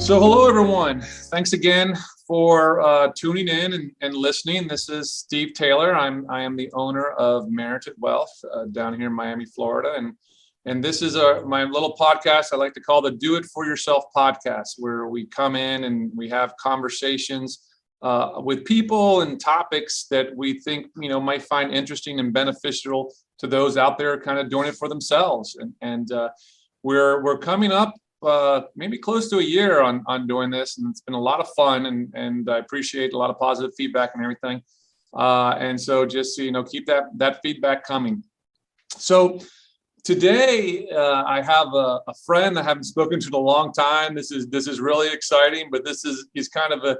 So hello, everyone. Thanks again for tuning in and listening. This is Steve Taylor. I am the owner of Merited Wealth down here in Miami, Florida. And this is my little podcast I like to call the Do It For Yourself podcast, where we come in and we have conversations with people and topics that we think, might find interesting and beneficial to those out there kind of doing it for themselves. And we're coming up maybe close to a year on doing this, and it's been a lot of fun, and I appreciate a lot of positive feedback and everything. And so just keep that feedback coming. So today I have a friend I haven't spoken to in a long time. This is really exciting, but this is kind of I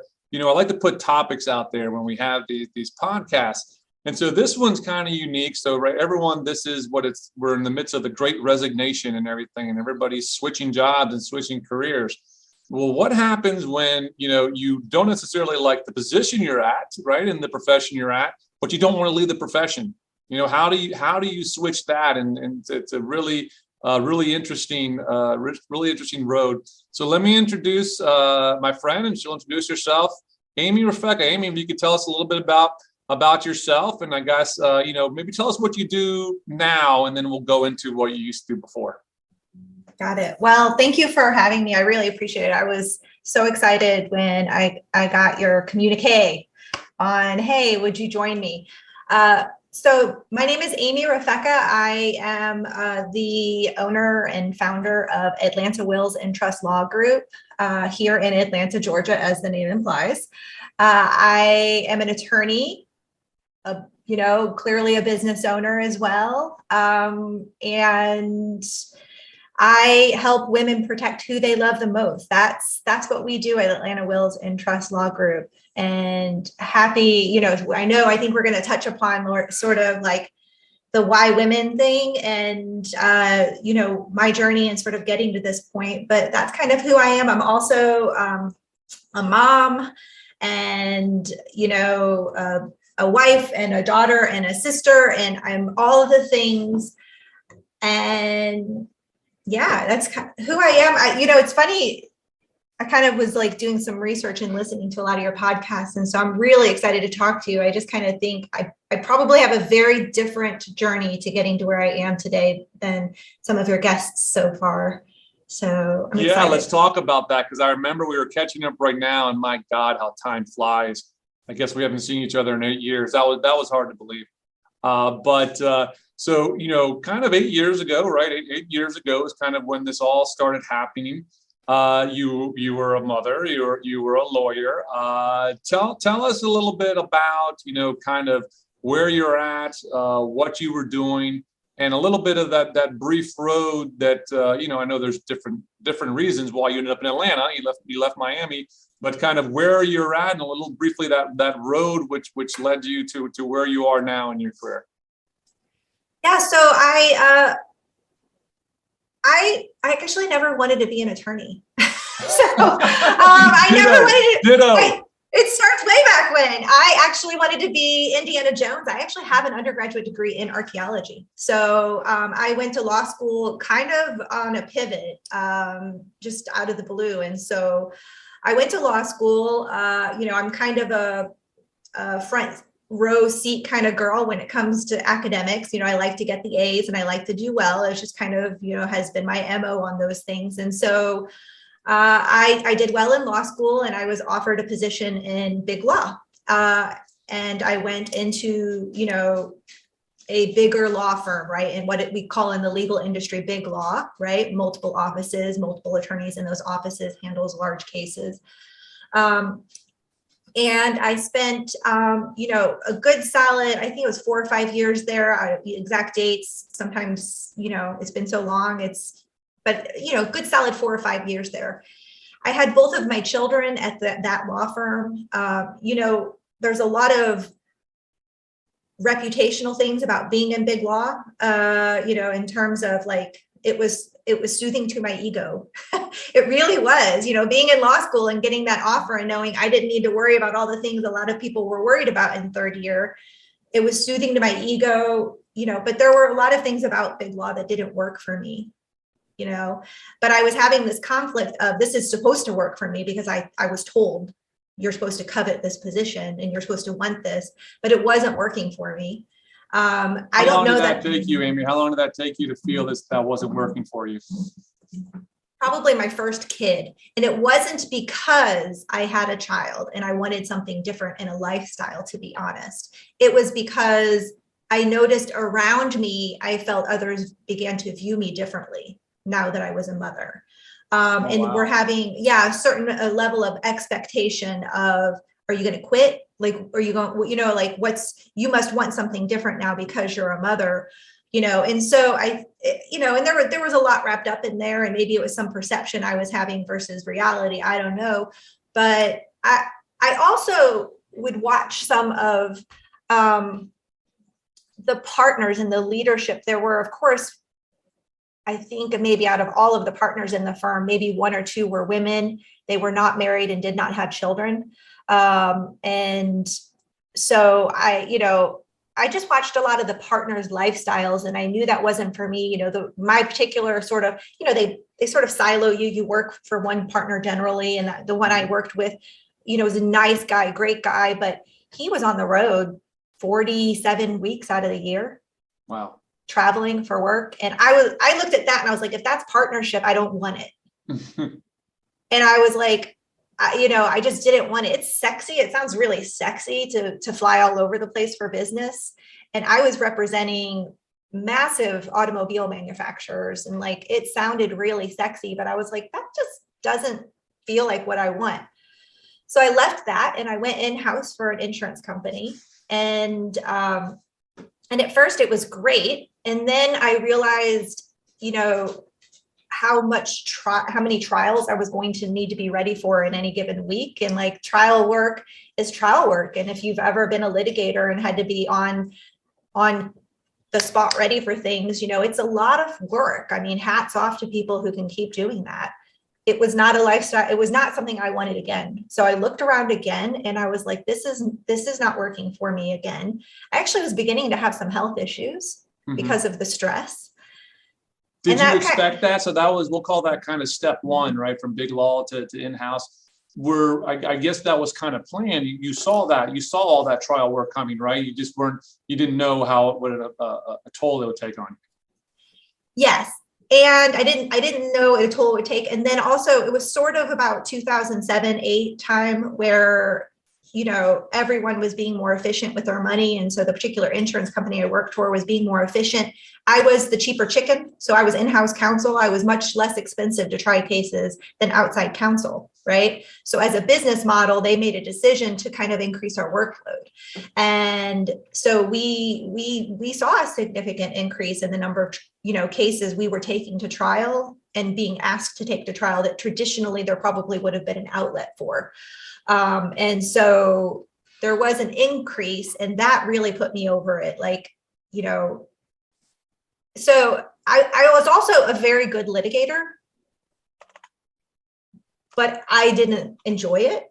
like to put topics out there when we have these podcasts. And so this one's kind of unique. So, right, everyone, we're in the midst of the great resignation and everything, and everybody's switching jobs and switching careers. Well, what happens when, you don't necessarily like the position you're at, right, in the profession you're at, but you don't want to leave the profession? How do you switch that? And it's a really interesting road. So let me introduce my friend, and she'll introduce herself, Amy Refeca. Amy, if you could tell us a little bit about yourself, and I guess maybe tell us what you do now, and then we'll go into what you used to do before. Got it. Well, thank you for having me. I really appreciate it. I was so excited when I got your communique on, hey, would you join me? So my name is Amy Refeca. I am the owner and founder of Atlanta Wills and Trust Law Group here in Atlanta, Georgia, as the name implies. I am an attorney, clearly a business owner as well. And I help women protect who they love the most. That's what we do at Atlanta Wills and Trust Law Group. And happy, I think we're going to touch upon more sort of like the why women thing and, my journey and sort of getting to this point, but that's kind of who I am. I'm also a mom and, a wife and a daughter and a sister, and I'm all of the things. And yeah, that's kind of who I am. It's funny. I kind of was like doing some research and listening to a lot of your podcasts. And so I'm really excited to talk to you. I just kind of think I probably have a very different journey to getting to where I am today than some of your guests so far. So I'm excited. Let's talk about that, because I remember we were catching up right now, and my God, how time flies. I guess we haven't seen each other in 8 years. That was hard to believe. So, kind of 8 years ago, right? 8 years ago is kind of when this all started happening. You were a mother, you were a lawyer. Tell us a little bit about, kind of where you're at, what you were doing, and a little bit of that brief road that, I know there's different reasons why you ended up in Atlanta. You left Miami, but kind of where you're at, and a little briefly that road which led you to where you are now in your career. Yeah, so I actually never wanted to be an attorney. I never wanted to. It starts way back when. I actually wanted to be Indiana Jones. I actually have an undergraduate degree in archaeology. So I went to law school kind of on a pivot, just out of the blue. And so I went to law school. I'm kind of a front row seat kind of girl when it comes to academics. I like to get the A's and I like to do well. It's just kind of, has been my MO on those things. And so I did well in law school, and I was offered a position in Big Law. And I went into, a bigger law firm, right? And what we call in the legal industry, Big Law, right? Multiple offices, multiple attorneys in those offices, handles large cases. And I spent, a good solid, I think it was 4 or 5 years there. The exact dates, sometimes, it's been so long, but good solid 4 or 5 years there. I had both of my children at that law firm. There's a lot of reputational things about being in Big Law, in terms of like, it was soothing to my ego. It really was, being in law school and getting that offer and knowing I didn't need to worry about all the things a lot of people were worried about in third year. It was soothing to my ego, but there were a lot of things about Big Law that didn't work for me. but I was having this conflict of, this is supposed to work for me because I was told you're supposed to covet this position and you're supposed to want this, but it wasn't working for me. I don't know that. How long did that take you, Amy? How long did that take you to feel that wasn't working for you? Probably my first kid. And it wasn't because I had a child and I wanted something different in a lifestyle, to be honest. It was because I noticed around me, I felt others began to view me differently now that I was a mother. We're having, a certain level of expectation of, are you going to quit? Like, are you going, you must want something different now because you're a mother, and so and there was a lot wrapped up in there, and maybe it was some perception I was having versus reality. I don't know. But I also would watch some of the partners in the leadership. There were, of course, I think maybe out of all of the partners in the firm, maybe one or two were women. They were not married and did not have children. And so I just watched a lot of the partners' lifestyles, and I knew that wasn't for me. My particular sort of, they sort of silo you. You work for one partner generally, and the one I worked with, was a nice guy, great guy, but he was on the road 47 weeks out of the year. Wow. Traveling for work. And I looked at that and I was like, if that's partnership, I don't want it. And I was like, I just didn't want it. It's sexy. It sounds really sexy to fly all over the place for business. And I was representing massive automobile manufacturers, and it sounded really sexy, but I was like, that just doesn't feel like what I want. So I left that and I went in-house for an insurance company. And at first it was great. And then I realized, how many trials I was going to need to be ready for in any given week. And trial work is trial work. And if you've ever been a litigator and had to be on the spot ready for things, it's a lot of work. I mean, hats off to people who can keep doing that. It was not a lifestyle. It was not something I wanted again. So I looked around again and I was like, this is not working for me again. I actually was beginning to have some health issues because of the stress. Did you expect that? So that was, we'll call that kind of step one, right? From Big Law to in-house. I guess that was kind of planned. You saw all that trial work coming, right? You didn't know what a toll it would take on you. Yes. And I didn't know what a toll it would take. And then also it was sort of about 2007-08 time where, everyone was being more efficient with their money. And so the particular insurance company I worked for was being more efficient. I was the cheaper chicken. So I was in-house counsel. I was much less expensive to try cases than outside counsel, right? So as a business model, they made a decision to kind of increase our workload. And so we saw a significant increase in the number of, cases we were taking to trial and being asked to take to trial that traditionally there probably would have been an outlet for. And so there was an increase, and that really put me over it. So I was also a very good litigator, but I didn't enjoy it.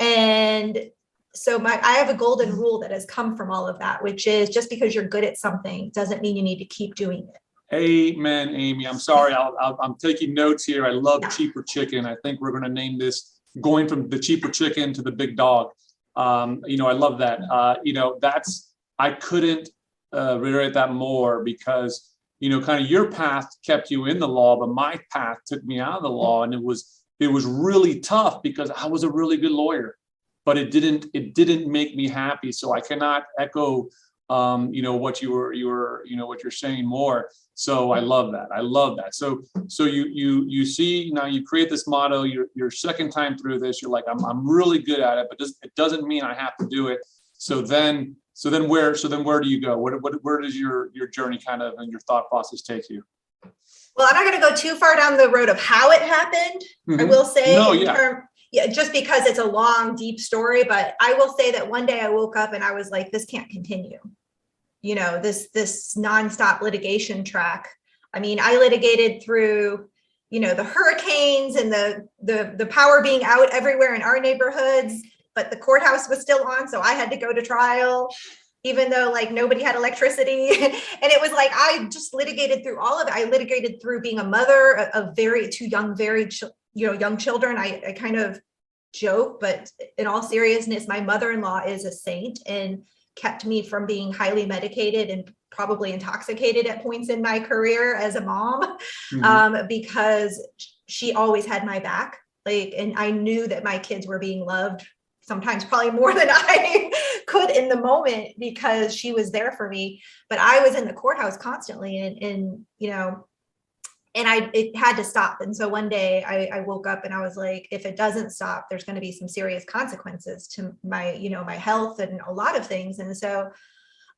And so I have a golden rule that has come from all of that, which is just because you're good at something doesn't mean you need to keep doing it. Amen, Amy. I'm sorry. I'm taking notes here. I love cheaper chicken. I think we're going to name this going from the cheaper chicken to the big dog. I love that. I couldn't reiterate that more because, kind of your path kept you in the law, but my path took me out of the law. And it was really tough because I was a really good lawyer, but it didn't make me happy. So I cannot echo, what what you're saying more. So I love that. So you see, now you create this motto, your second time through this, you're like, I'm really good at it, but it doesn't mean I have to do it. So then where do you go? Where does your journey kind of and your thought process take you? Well, I'm not going to go too far down the road of how it happened. I will say just because it's a long, deep story, but I will say that one day I woke up and I was like, this can't continue. This nonstop litigation track. I mean, I litigated through, the hurricanes and the power being out everywhere in our neighborhoods, but the courthouse was still on. So I had to go to trial. even though like nobody had electricity. And it was like, I just litigated through all of it. I litigated through being a mother of young children. I kind of joke, but in all seriousness, my mother-in-law is a saint and kept me from being highly medicated and probably intoxicated at points in my career as a mom, because she always had my back. Like, and I knew that my kids were being loved, sometimes probably more than I could in the moment, because she was there for me. But I was in the courthouse constantly, and it had to stop. And so one day I woke up and I was like, if it doesn't stop, there's going to be some serious consequences to my, my health and a lot of things. And so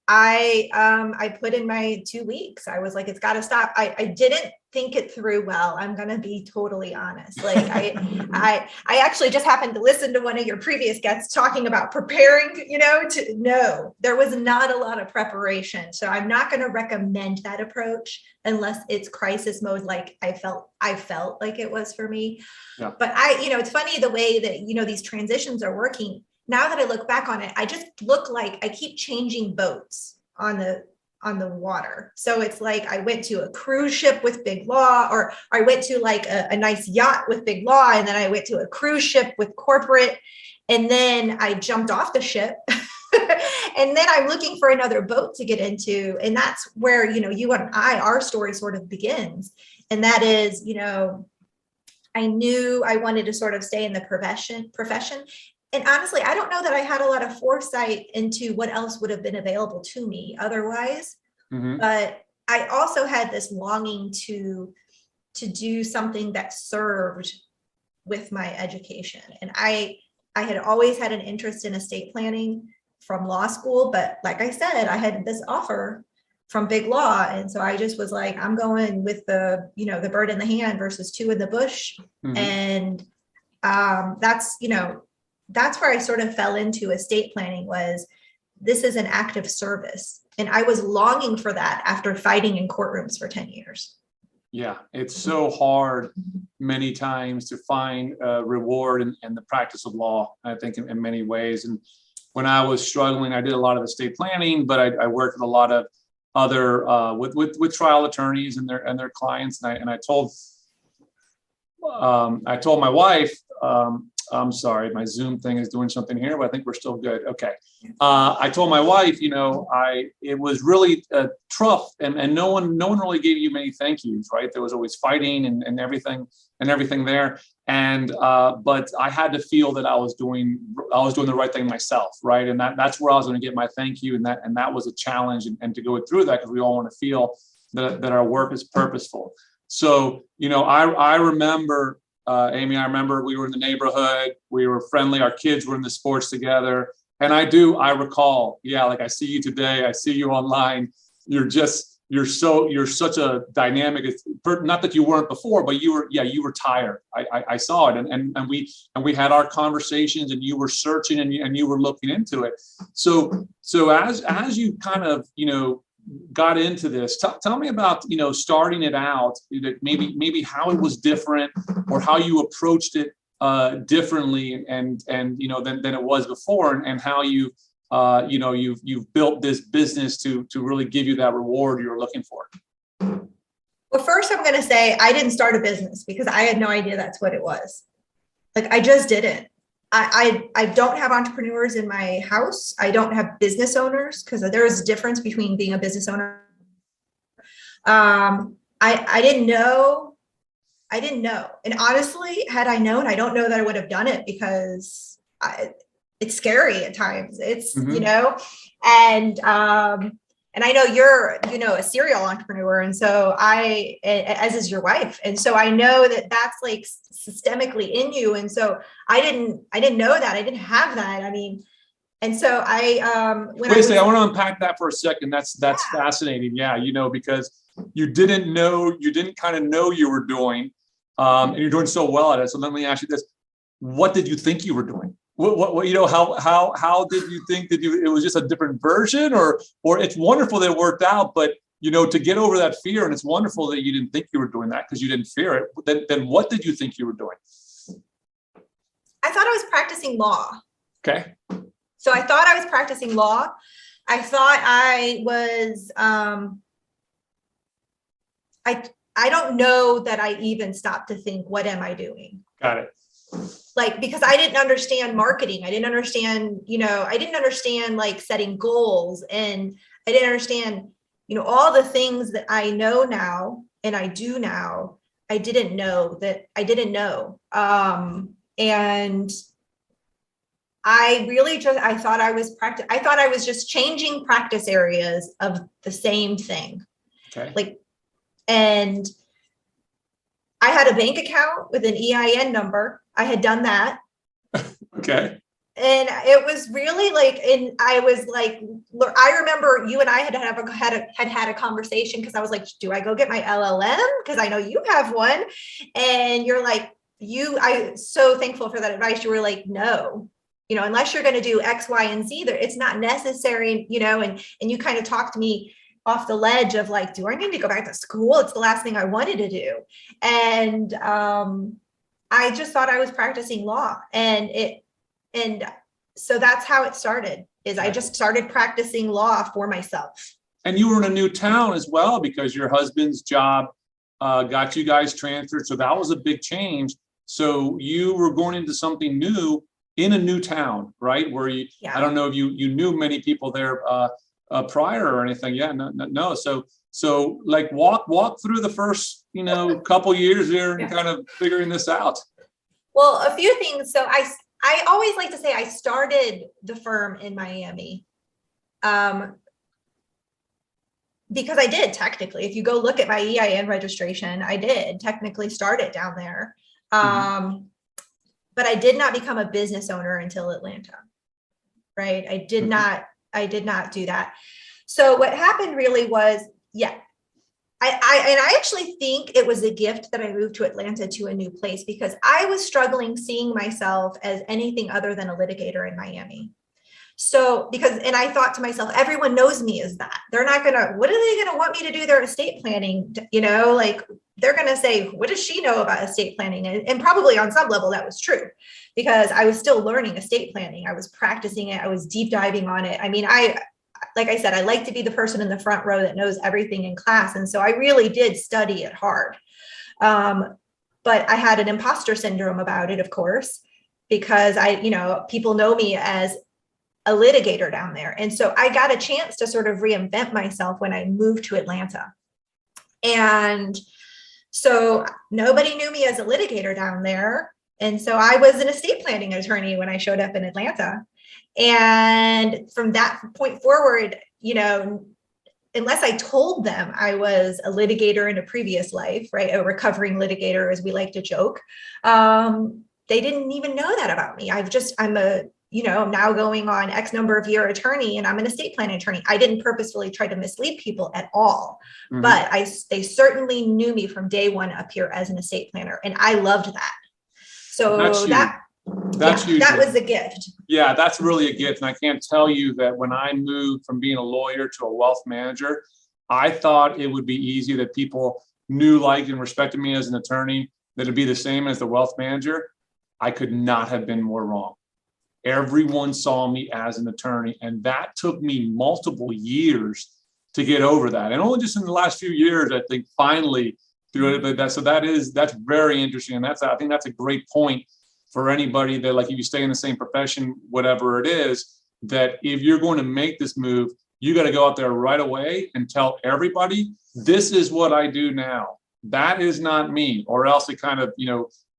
I put in my 2 weeks. I was like, it's got to stop. I didn't think it through well. I'm going to be totally honest. Like I actually just happened to listen to one of your previous guests talking about preparing, there was not a lot of preparation. So I'm not going to recommend that approach unless it's crisis mode. Like I felt like it was for me. Yeah. But it's funny the way that, these transitions are working. Now that I look back on it, I just look like I keep changing boats on the water. So it's like I went to a cruise ship with Big Law, or I went to like a nice yacht with Big Law, and then I went to a cruise ship with corporate, and then I jumped off the ship. And then I'm looking for another boat to get into. And that's where, you and our story sort of begins. And that is, I knew I wanted to sort of stay in the profession. And honestly, I don't know that I had a lot of foresight into what else would have been available to me otherwise. But I also had this longing to do something that served with my education. And I had always had an interest in estate planning from law school. But like I said, I had this offer from Big Law. And so I just was like, I'm going with the bird in the hand versus two in the bush. And that's where I sort of fell into estate planning. Was this is an act of service. And I was longing for that after fighting in courtrooms for 10 years. Yeah, it's so hard many times to find a reward in the practice of law, I think in many ways. And when I was struggling, I did a lot of estate planning, but I worked with a lot of other with trial attorneys and their clients. And I told my wife, I'm sorry, my Zoom thing is doing something here, but I think we're still good. Okay. I told my wife, it was really tough, and no one really gave you many thank yous, right? There was always fighting and everything there. And but I had to feel that I was doing the right thing myself, right? And that's where I was going to get my thank you, and that was a challenge, and to go through that, because we all want to feel that our work is purposeful. So, I remember, Amy, I remember we were in the neighborhood, we were friendly, our kids were in the sports together. And I recall, like I see you today, I see you online. You're such a dynamic, not that you weren't before, but you were tired. I saw it. And we had our conversations, and you were searching and you were looking into it. So as you kind of, got into this, tell me about, starting it out, maybe how it was different, or how you approached it differently and than it was before, and how you've built this business to really give you that reward you're looking for. Well, first I'm going to say I didn't start a business because I had no idea that's what it was. Like, I just didn't. I don't have entrepreneurs in my house. I don't have business owners, because there is a difference between being a business owner. I didn't know. And honestly, had I known, I don't know that I would have done it, because it's scary at times. It's, and I know you're, a serial entrepreneur. And so as is your wife. And so I know that that's like systemically in you. And so I didn't know that. I didn't have that. I mean, and so I want to unpack that for a second. That's fascinating. Yeah. Because you didn't kind of know you were doing, and you're doing so well at it. So let me ask you this. What did you think you were doing? How did you think that it was just a different version, or it's wonderful that it worked out, but to get over that fear, and it's wonderful that you didn't think you were doing that because you didn't fear it. Then what did you think you were doing? I thought I was practicing law. Okay. So I thought I was practicing law. I thought I was, I don't know that I even stopped to think, what am I doing? Got it. Like, because I didn't understand marketing. I didn't understand, I didn't understand like setting goals, and I didn't understand, all the things that I know now and I do now. I didn't know that I didn't know. And I really I thought I was just changing practice areas of the same thing. Okay. And I had a bank account with an EIN number. I had done that. Okay. And it was really and I was like, I remember you and I had had a conversation, because I was like, do I go get my LLM? Because I know you have one. And you're like, I'm so thankful for that advice. You were like, no, unless you're going to do X, Y, and Z, it's not necessary, and you kind of talked me off the ledge of like, do I need to go back to school? It's the last thing I wanted to do. And I just thought I was practicing law, and so that's how it started, is I just started practicing law for myself. And you were in a new town as well, because your husband's job got you guys transferred. So that was a big change. So you were going into something new in a new town, right? Where I don't know if you knew many people there prior or anything. Yeah, no. So like walk through the first, couple years there and kind of figuring this out. Well, a few things. So I always like to say I started the firm in Miami. Because I did technically, if you go look at my EIN registration, I did technically start it down there. But I did not become a business owner until Atlanta, right? I did not do that. So what happened really was, I actually think it was a gift that I moved to Atlanta, to a new place, because I was struggling seeing myself as anything other than a litigator in Miami. So and I thought to myself, everyone knows me as that. They're not what are they going to want me to do their estate planning? They're going to say, what does she know about estate planning? And probably on some level that was true, because I was still learning estate planning. I was practicing it. I was deep diving on it. I mean, like I said, I like to be the person in the front row that knows everything in class. And so I really did study it hard. But I had an imposter syndrome about it, of course, because people know me as a litigator down there. And so I got a chance to sort of reinvent myself when I moved to Atlanta. And so nobody knew me as a litigator down there. And so I was an estate planning attorney when I showed up in Atlanta. And from that point forward, unless I told them I was a litigator in a previous life, right, a recovering litigator, as we like to joke, they didn't even know that about me. I'm now going on X number of year attorney, and I'm an estate planning attorney. I didn't purposefully try to mislead people at all, but they certainly knew me from day one up here as an estate planner, and I loved that. So that's huge. That was a gift. Yeah, that's really a gift. And I can't tell you that when I moved from being a lawyer to a wealth manager, I thought it would be easy, that people knew, liked, and respected me as an attorney, that it'd be the same as the wealth manager. I could not have been more wrong. Everyone saw me as an attorney, and that took me multiple years to get over that. And only just in the last few years, I think, finally through it. But that's very interesting. And I think that's a great point for anybody that, like, if you stay in the same profession, whatever it is, that if you're going to make this move, you got to go out there right away and tell everybody, this is what I do now. That is not me, or else it kind of,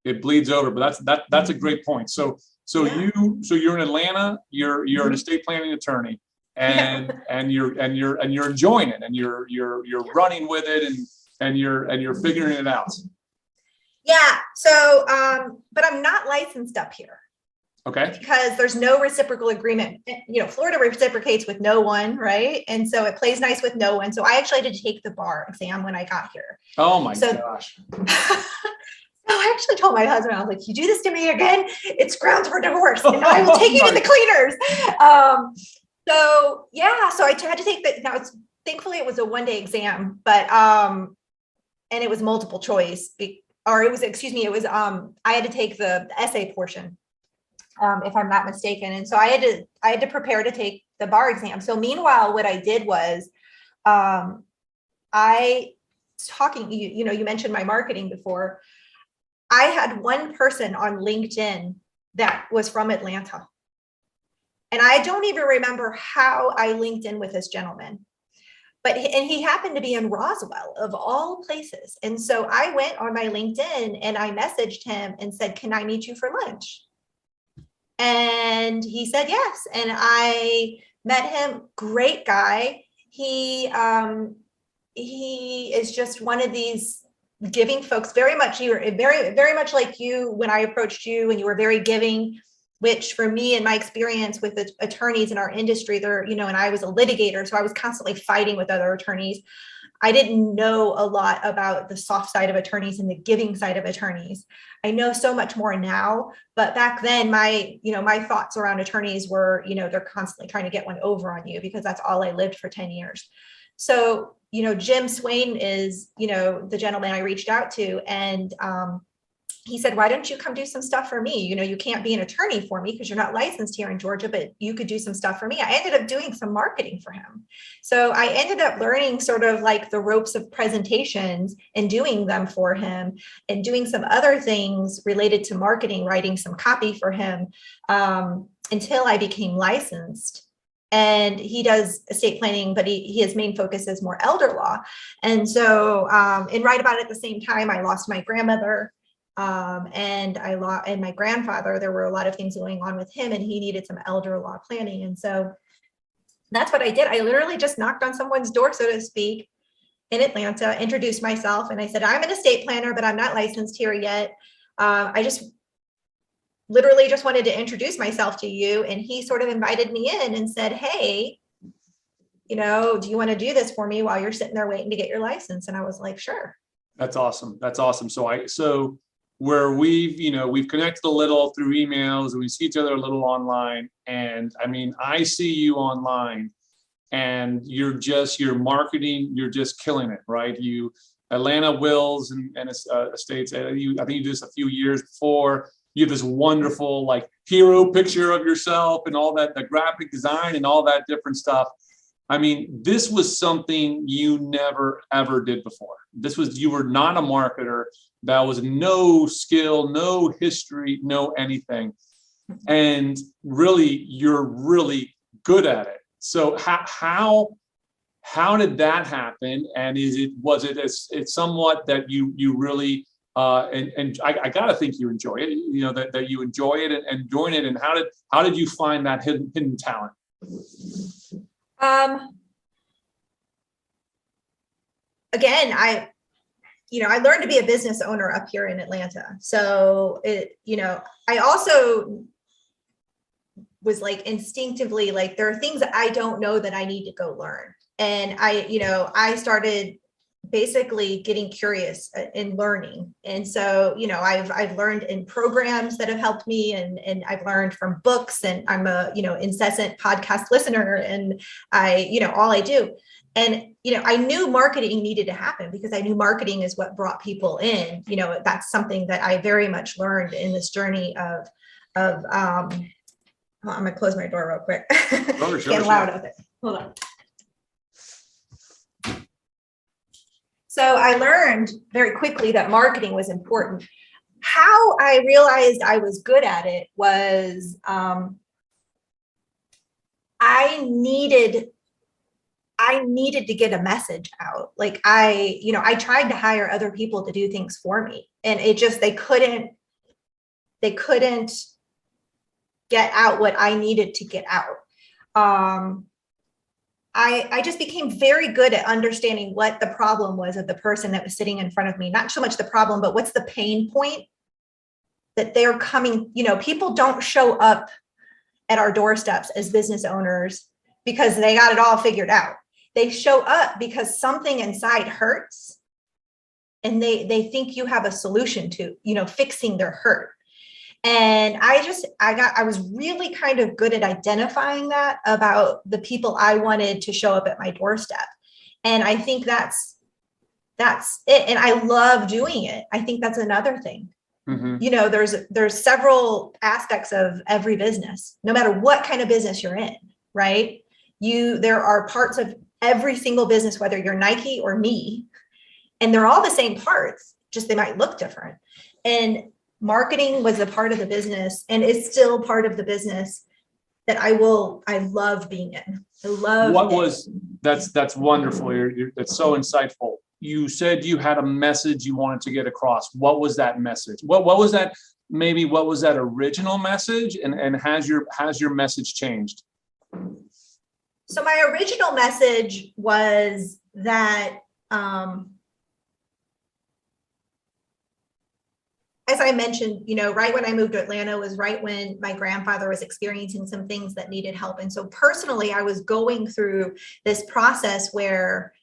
it bleeds over. But that's a great point. So you're in Atlanta, you're an estate planning attorney, and you're enjoying it, and you're running with it, and you're figuring it out. Yeah. So, but I'm not licensed up here. Okay. Because there's no reciprocal agreement. Florida reciprocates with no one, right? And so it plays nice with no one. So I actually had to take the bar exam when I got here. Oh my gosh. I actually told my husband, I was like, you do this to me again, it's grounds for divorce, and I will take you to the cleaners. So I had to take that. Now thankfully it was a one-day exam, but, and it was multiple choice, I had to take the essay portion, if I'm not mistaken. And so I had to prepare to take bar exam. So meanwhile, what I did was, you mentioned my marketing before. I had one person on LinkedIn that was from Atlanta. And I don't even remember how I linked in with this gentleman, but he happened to be in Roswell of all places. And so I went on my LinkedIn and I messaged him and said, can I meet you for lunch? And he said yes. And I met him. Great guy. He is just one of these giving folks, very much very much like you when I approached you, and you were very giving, which for me and my experience with the attorneys in our industry, and I was a litigator, so I was constantly fighting with other attorneys. I didn't know a lot about the soft side of attorneys and the giving side of attorneys. I know so much more now, but back then my thoughts around attorneys were, they're constantly trying to get one over on you, because that's all I lived for 10 years. So, Jim Swain is, the gentleman I reached out to, and he said, why don't you come do some stuff for me? You can't be an attorney for me because you're not licensed here in Georgia, but you could do some stuff for me. I ended up doing some marketing for him. So I ended up learning sort of like the ropes of presentations and doing them for him, and doing some other things related to marketing, writing some copy for him, until I became licensed. And he does estate planning, but his main focus is more elder law. And so, and right about at the same time, I lost my grandmother. And my grandfather. There were a lot of things going on with him, and he needed some elder law planning. And so that's what I did. I literally just knocked on someone's door, so to speak, in Atlanta, introduced myself, and I said, I'm an estate planner, but I'm not licensed here yet. I just literally just wanted to introduce myself to you. And he sort of invited me in and said, hey, do you want to do this for me while you're sitting there waiting to get your license? And I was like, sure. That's awesome. That's awesome. So where we've connected a little through emails, and we see each other a little online. And I mean, I see you online, and your marketing, you're just killing it, right? Atlanta wills and estates. I think you did this a few years before. You have this wonderful like hero picture of yourself and all that, the graphic design and all that different stuff. I mean, this was something you never, ever did before. You were not a marketer. That was no skill, no history, no anything. And really, you're really good at it. So how did that happen? And was it somewhat that you really, and I gotta think you enjoy it, that you enjoy it and join it. And how did you find that hidden talent? Again, I learned to be a business owner up here in Atlanta. So I also was like instinctively, like, there are things that I don't know that I need to go learn. And I started basically getting curious in learning. And so, I've learned in programs that have helped me, and I've learned from books, and I'm a, incessant podcast listener, and all I do. And, I knew marketing needed to happen, because I knew marketing is what brought people in. That's something that I very much learned in this journey of I'm going to close my door real quick. Sure, Get loud with it. Hold on. So I learned very quickly that marketing was important. How I realized I was good at it was I needed to get a message out. Like I tried to hire other people to do things for me, and they couldn't get out what I needed to get out. I just became very good at understanding what the problem was of the person that was sitting in front of me. Not so much the problem, but what's the pain point that they're coming. People don't show up at our doorsteps as business owners because they got it all figured out. They show up because something inside hurts, and they think you have a solution to, fixing their hurt. And I was really kind of good at identifying that about the people I wanted to show up at my doorstep. And I think that's it. And I love doing it. I think that's another thing. Mm-hmm. There's several aspects of every business, no matter what kind of business you're in, right? there are parts of every single business, whether you're Nike or me, and they're all the same parts, just they might look different. And marketing was a part of the business and is still part of the business that I love being in. I love that's wonderful. That's so insightful. You said you had a message you wanted to get across. What was that message? What was that? Maybe what was that original message? And has your message changed? So my original message was that, as I mentioned, right when I moved to Atlanta was right when my grandfather was experiencing some things that needed help. And so personally, I was going through this process where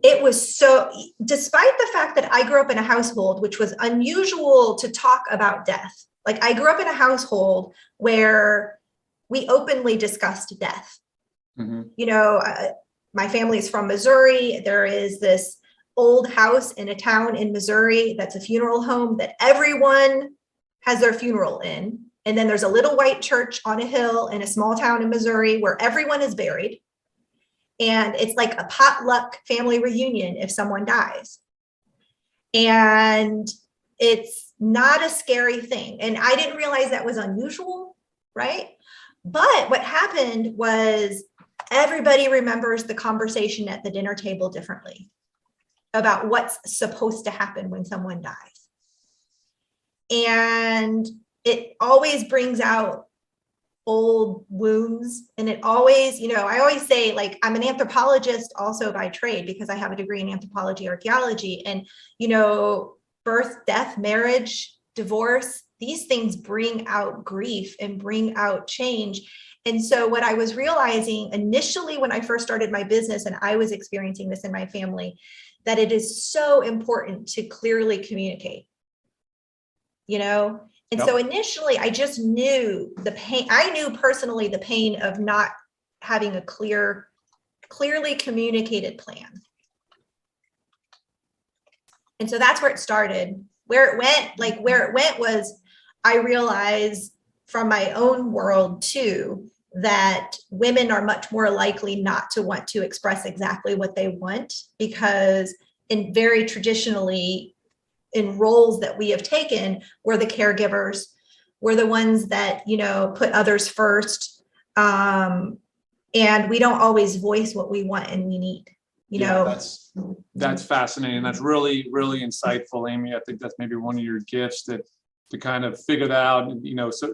it was so, despite the fact that I grew up in a household which was unusual to talk about death. Like I grew up in a household where we openly discussed death. Mm-hmm. My family is from Missouri. There is this old house in a town in Missouri that's a funeral home that everyone has their funeral in. And then there's a little white church on a hill in a small town in Missouri where everyone is buried. And it's like a potluck family reunion if someone dies. And it's not a scary thing. And I didn't realize that was unusual, right? But what happened was everybody remembers the conversation at the dinner table differently about what's supposed to happen when someone dies. And it always brings out old wounds. And it always, I always say, like, I'm an anthropologist also by trade because I have a degree in anthropology, archaeology, and, birth, death, marriage, divorce, these things bring out grief and bring out change. And so what I was realizing initially when I first started my business, and I was experiencing this in my family, that it is so important to clearly communicate, And Yep. so initially I just knew the pain. I knew personally the pain of not having a clearly communicated plan. And so that's where it started. Where it went was I realized from my own world too, that women are much more likely not to want to express exactly what they want because very traditionally in roles that we have taken, we're the caregivers, we're the ones that, put others first. And we don't always voice what we want and we need, That's fascinating. That's really, really insightful, Amy. I think that's maybe one of your gifts to kind of figure that out,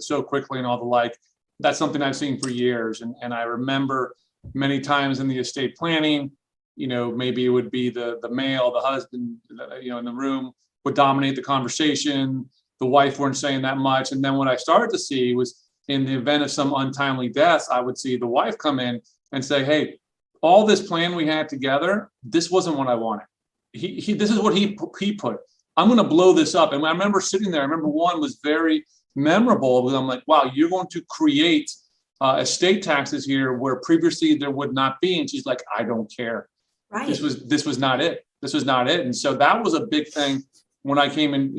so quickly and all the like. That's something I've seen for years. And I remember many times in the estate planning, maybe it would be the male, the husband, in the room would dominate the conversation. The wife weren't saying that much. And then what I started to see was in the event of some untimely deaths, I would see the wife come in and say, hey, all this plan we had together, this wasn't what I wanted. This is what he put. I'm going to blow this up. And I remember sitting there, I remember one was very memorable because I'm like, wow, you're going to create estate taxes here where previously there would not be. And she's like, I don't care. Right. This was not it. This was not it. And so that was a big thing when I came in,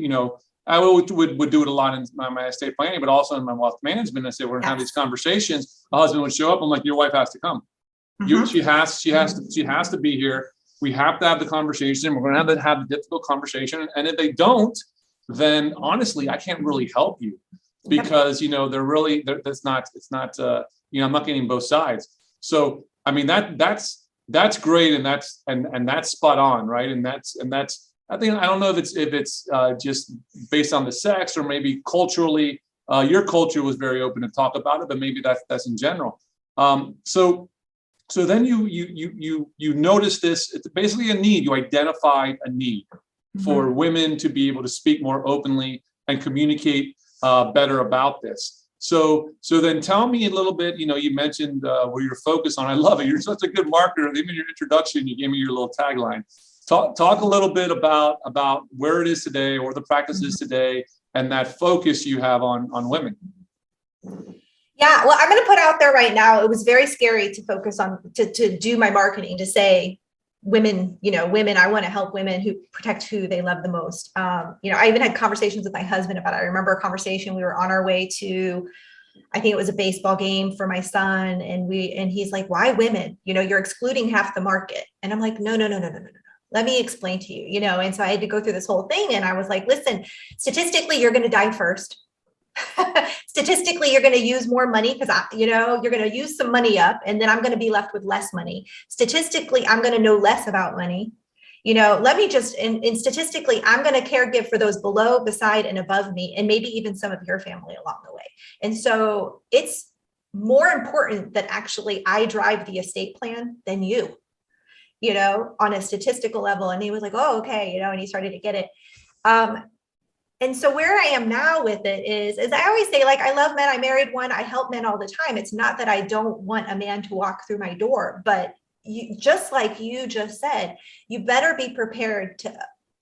I would do it a lot in my estate planning, but also in my wealth management. I said, we're going to have these conversations. The husband would show up. I'm like, your wife has to come. Mm-hmm. She has to be here. We have to have the conversation. We're going to have the difficult conversation. And if they don't, then honestly, I can't really help you because, they're really, it's not, I'm not getting both sides. So, I mean, that's great. And that's spot on. Right. And that's, I don't know if it's just based on the sex or maybe culturally, your culture was very open to talk about it, but maybe that's in general. So then you notice this, it's basically a need. You identified a need for women to be able to speak more openly and communicate better about this. So then tell me a little bit, you mentioned where you're focused on. I love it. You're such a good marketer. Even your introduction, you gave me your little tagline. Talk a little bit about where it is today or the practice is today and that focus you have on women. Yeah, well, I'm going to put out there right now, it was very scary to focus on, to do my marketing, to say women, I want to help women who protect who they love the most. I even had conversations with my husband about it. I remember a conversation, we were on our way to I think it was a baseball game for my son. And he's like, why women? You're excluding half the market. And I'm like, no. Let me explain to you, and so I had to go through this whole thing. And I was like, listen, statistically, you're going to die first. Statistically, you're going to use more money because, you're going to use some money up, and then I'm going to be left with less money. Statistically, I'm going to know less about money. Let me just, and statistically, I'm going to caregive for those below, beside, and above me, and maybe even some of your family along the way. And so it's more important that actually I drive the estate plan than you, on a statistical level. And he was like, oh, okay, and he started to get it. And so where I am now with it is I always say, like, I love men. I married one. I help men all the time. It's not that I don't want a man to walk through my door, but just like you just said, you better be prepared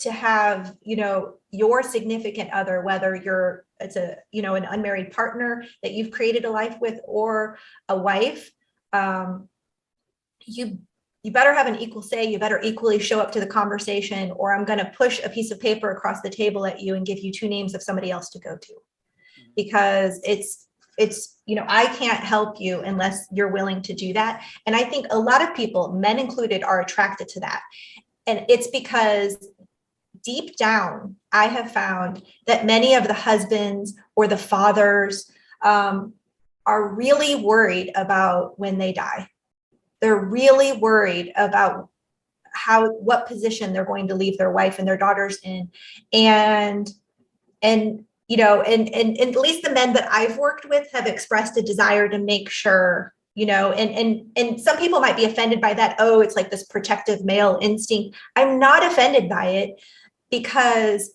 to have, your significant other, whether it's an unmarried partner that you've created a life with, or a wife, you better have an equal say. You better equally show up to the conversation, or I'm going to push a piece of paper across the table at you and give you 2 names of somebody else to go to, because it's, I can't help you unless you're willing to do that. And I think a lot of people, men included, are attracted to that. And it's because deep down, I have found that many of the husbands or the fathers are really worried about when they die. They're really worried about what position they're going to leave their wife and their daughters in. And at least the men that I've worked with have expressed a desire to make sure, and some people might be offended by that. Oh, it's like this protective male instinct. I'm not offended by it, because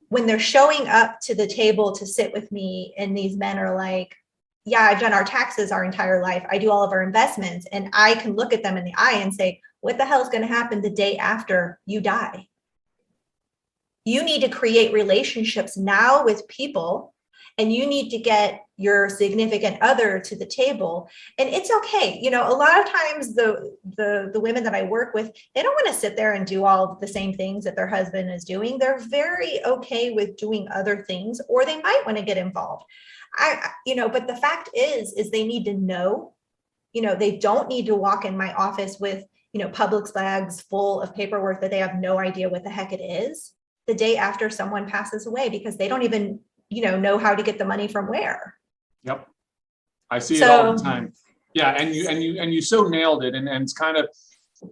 when they're showing up to the table to sit with me, and these men are like, yeah, I've done our taxes our entire life. I do all of our investments. And I can look at them in the eye and say, what the hell is going to happen the day after you die? You need to create relationships now with people, and you need to get your significant other to the table. And it's okay. A lot of times the women that I work with, they don't want to sit there and do all of the same things that their husband is doing. They're very okay with doing other things, or they might want to get involved. But the fact is they need to know, they don't need to walk in my office with, Publix bags full of paperwork that they have no idea what the heck it is the day after someone passes away, because they don't even, know how to get the money from where. Yep. I see it all the time. Yeah. And you so nailed it. And it's kind of,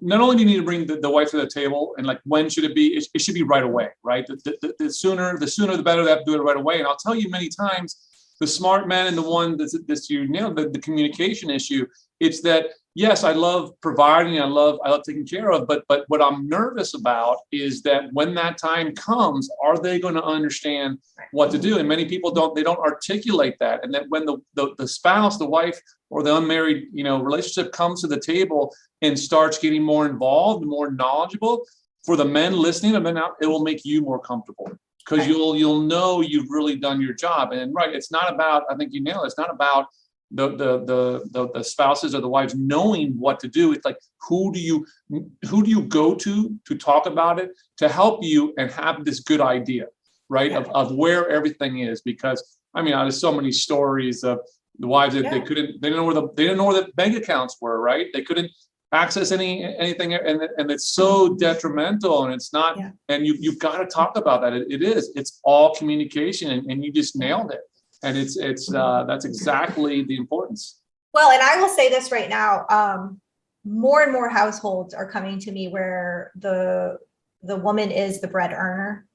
not only do you need to bring the wife to the table, and like, when should it be? It should be right away, right? The sooner, the better. They have to do it right away. And I'll tell you, many times, the smart man and the one that's you nailed, the communication issue. It's that, yes, I love providing, I love taking care of, but what I'm nervous about is that when that time comes, are they going to understand what to do? And many people don't articulate that. And that when the spouse, the wife, or the unmarried, relationship comes to the table and starts getting more involved, more knowledgeable, for the men listening to men out, it will make you more comfortable. Because you'll know you've really done your job. And right, it's not about, I think you nailed it, it's not about the spouses or the wives knowing what to do. It's like, who do you go to talk about it, to help you and have this good idea, right? Yeah. Of where everything is. Because there's so many stories of the wives that they didn't know where the bank accounts were, right? They couldn't access anything, and it's so detrimental, and it's not. Yeah. And you've got to talk about that. It's all communication, and you just nailed it. And it's that's exactly the importance. Well, and I will say this right now, more and more households are coming to me where the woman is the bread earner,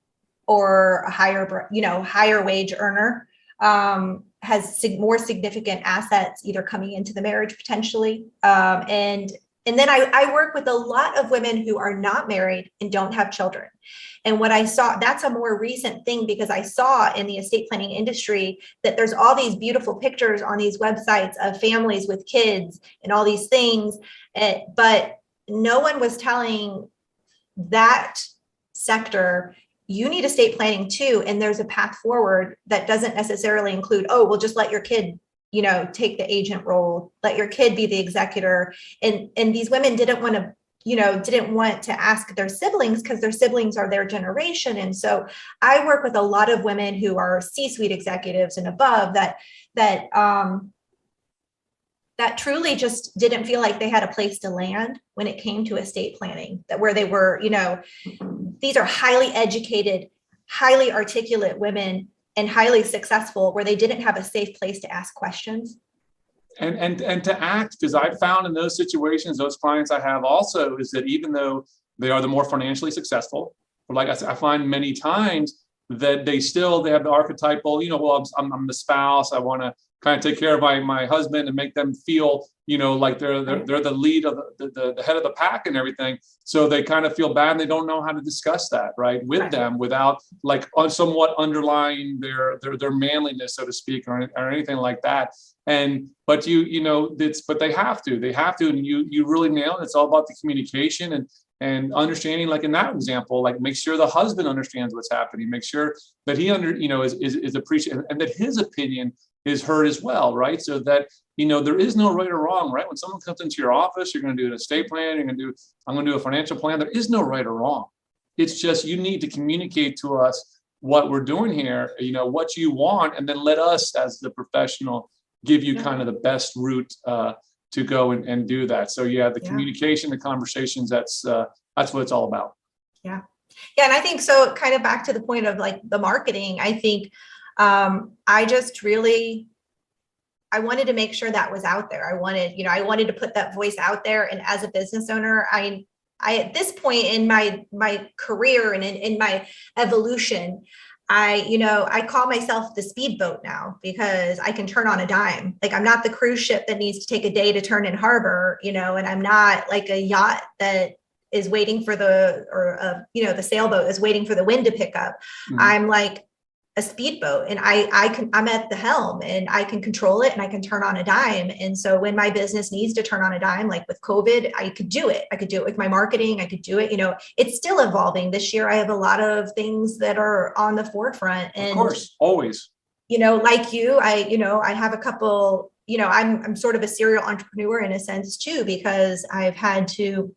or a higher wage earner, has more significant assets either coming into the marriage potentially, and then I work with a lot of women who are not married and don't have children. And what I saw, that's a more recent thing, because I saw in the estate planning industry that there's all these beautiful pictures on these websites of families with kids and all these things. But no one was telling that sector, you need estate planning too. And there's a path forward that doesn't necessarily include, oh, well, just let your kid take the agent role, let your kid be the executor. And these women didn't want to didn't want to ask their siblings because their siblings are their generation. And so I work with a lot of women who are C-suite executives and above that truly just didn't feel like they had a place to land when it came to estate planning, that where they were, these are highly educated, highly articulate women and highly successful, where they didn't have a safe place to ask questions. And to act, because I've found in those situations, those clients I have also, is that even though they are the more financially successful, but like I said, I find many times that they have the archetypal, well, I'm the spouse, I want to kind of take care of my husband and make them feel, like they're the lead of the head of the pack and everything. So they kind of feel bad and they don't know how to discuss that, right, with them without like somewhat underlying their manliness, so to speak, or anything like that. But they have to, and you really nail it. It's all about the communication and understanding, like in that example, like make sure the husband understands what's happening, make sure that he is appreciated and that his opinion is heard as well, right? So that, there is no right or wrong, right? When someone comes into your office, you're going to do an estate plan, I'm going to do a financial plan. There is no right or wrong. It's just, you need to communicate to us what we're doing here, what you want, and then let us as the professional give you kind of the best route to go and do that. So the communication, the conversations, that's what it's all about. Yeah. And I think so, kind of back to the point of like the marketing, I think I wanted to make sure that was out there. I wanted to put that voice out there. And as a business owner, I at this point in my career and in my evolution, I call myself the speedboat now, because I can turn on a dime. Like, I'm not the cruise ship that needs to take a day to turn in harbor, and I'm not like a yacht that is waiting for the sailboat is waiting for the wind to pick up. Mm-hmm. I'm like a speedboat, and I'm at the helm, and I can control it, and I can turn on a dime. And so when my business needs to turn on a dime, like with COVID, I could do it. I could do it with my marketing. I could do it. It's still evolving. This year, I have a lot of things that are on the forefront. And of course, always. Like you, I have a couple. I'm sort of a serial entrepreneur in a sense too, because I've had to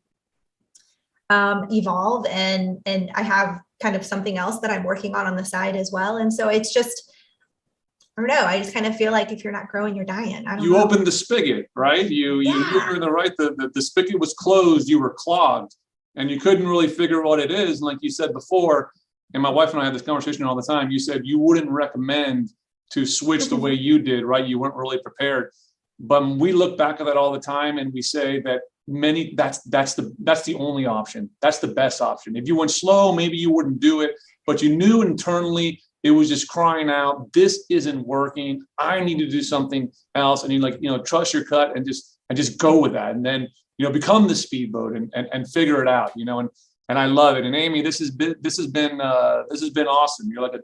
evolve, and I have kind of something else that I'm working on the side as well. And so it's just, I don't know. I just kind of feel like if you're not growing, you're dying. You opened the spigot, right? You were in the right. The spigot was closed. You were clogged, and you couldn't really figure what it is. And like you said before, and my wife and I had this conversation all the time. You said you wouldn't recommend to switch the way you did, right? You weren't really prepared. But we look back at that all the time, and we say that that's the only option. That's the best option. If you went slow, maybe you wouldn't do it, but you knew internally it was just crying out, this isn't working. I need to do something else. And you trust your gut and just go with that. And then, become the speedboat and figure it out, and I love it. And Amy, this has been awesome. You're like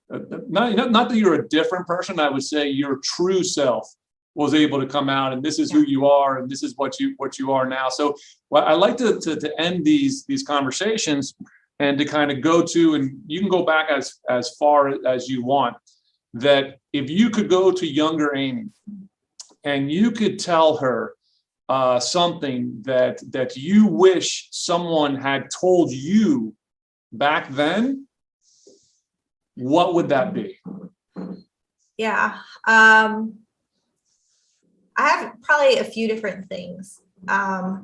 not that you're a different person. I would say your true self was able to come out, and this is who you are, and this is what you are now. So I like to end these conversations and to kind of go to, and you can go back as far as you want, that if you could go to younger Amy and you could tell her something that you wish someone had told you back then, what would that be? Yeah. I have probably a few different things. They're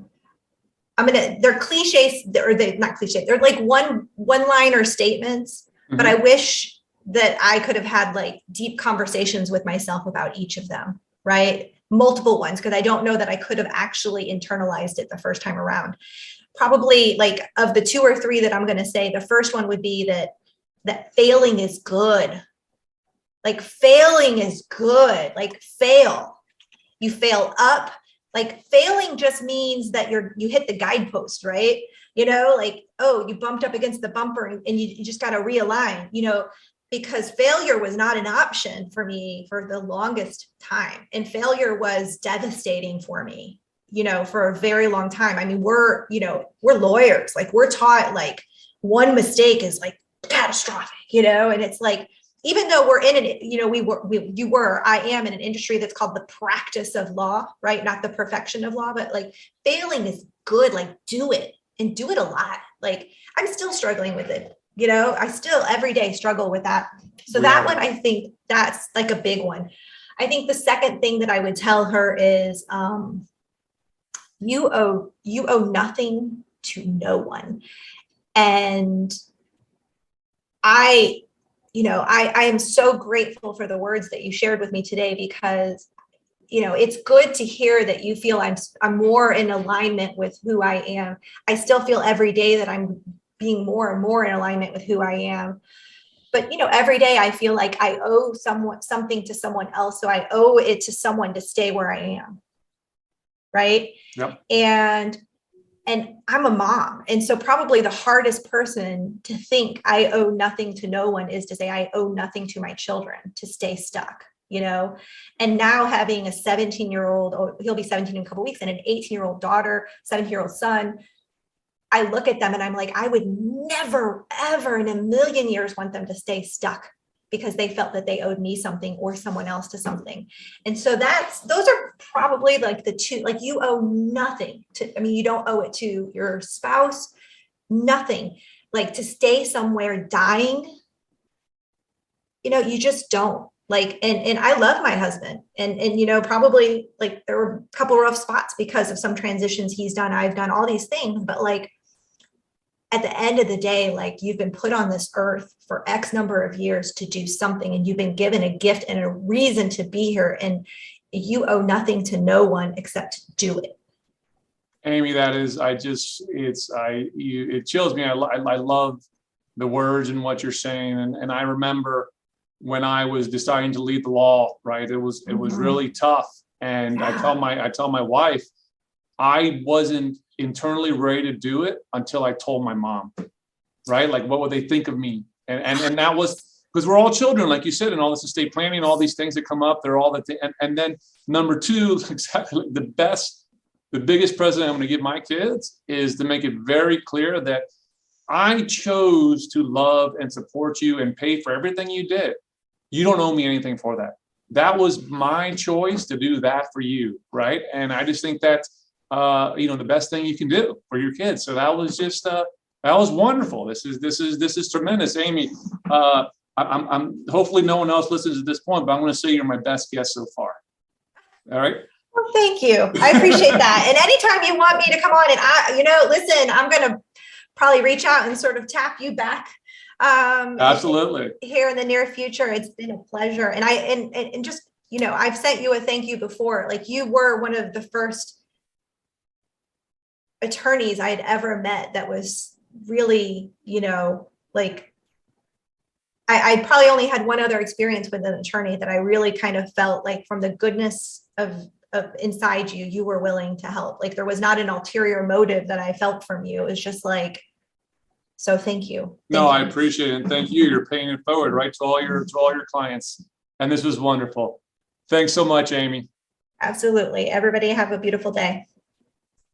cliches, or they're not cliches. They're like one-liner statements, mm-hmm. but I wish that I could have had like deep conversations with myself about each of them, right? Multiple ones, because I don't know that I could have actually internalized it the first time around. Probably like of the two or three that I'm going to say, the first one would be that failing is good. Like failing is good. Like fail. You fail up. Like failing just means that you hit the guidepost, right? Like, oh, you bumped up against the bumper and you just got to realign, because failure was not an option for me for the longest time. And failure was devastating for me, for a very long time. I mean, we're lawyers, like we're taught like one mistake is like catastrophic, and it's like, even though we're in it, I am in an industry that's called the practice of law, right? Not the perfection of law, but like failing is good. Like, do it and do it a lot. Like, I'm still struggling with it. I still every day struggle with that. So that one, I think that's like a big one. I think the second thing that I would tell her is, you owe nothing to no one. And I am so grateful for the words that you shared with me today, because, it's good to hear that you feel I'm more in alignment with who I am. I still feel every day that I'm being more and more in alignment with who I am. But, every day I feel like I owe something to someone else. So I owe it to someone to stay where I am. Right. Yep. And I'm a mom. And so probably the hardest person to think I owe nothing to no one is to say I owe nothing to my children, to stay stuck, and now having a 17-year-old, he'll be 17 in a couple of weeks, and an 18-year-old daughter, 17-year-old son. I look at them and I'm like, I would never, ever in a million years want them to stay stuck because they felt that they owed me something or someone else to something. And so those are probably like the two, like, you owe nothing you don't owe it to your spouse, nothing. Like, to stay somewhere dying, you just don't. Like, and I love my husband, and probably, like, there were a couple of rough spots because of some transitions he's done, I've done, all these things, but, like, at the end of the day, like, you've been put on this earth for X number of years to do something, and you've been given a gift and a reason to be here, and you owe nothing to no one except do it. Amy, it chills me. I love the words and what you're saying. And I remember when I was deciding to leave the law, right? It was really tough. And I tell my wife, I wasn't internally ready to do it until I told my mom, right? Like, what would they think of me? And that was because we're all children, like you said, and all this estate planning, all these things that come up, they're all and then number two, exactly, the biggest present I'm going to give my kids is to make it very clear that I chose to love and support you and pay for everything you did. You don't owe me anything for that. That was my choice to do that for you, right? And I just think that's the best thing you can do for your kids. So that was just that was wonderful. This is tremendous, Amy. I'm hopefully no one else listens at this point, but I'm going to say you're my best guest so far. All right. Well, thank you. I appreciate that. And anytime you want me to come on and listen, I'm going to probably reach out and sort of tap you back. Absolutely. Here in the near future. It's been a pleasure. And and just, I've sent you a thank you before. Like, you were one of the first attorneys I had ever met that was really, like, I probably only had one other experience with an attorney that I really kind of felt like, from the goodness of inside you were willing to help. Like, there was not an ulterior motive that I felt from you. It was just like, so thank you. I appreciate it. And thank you. You're paying it forward, right, to all your clients. And this was wonderful. Thanks so much, Amy. Absolutely. Everybody have a beautiful day.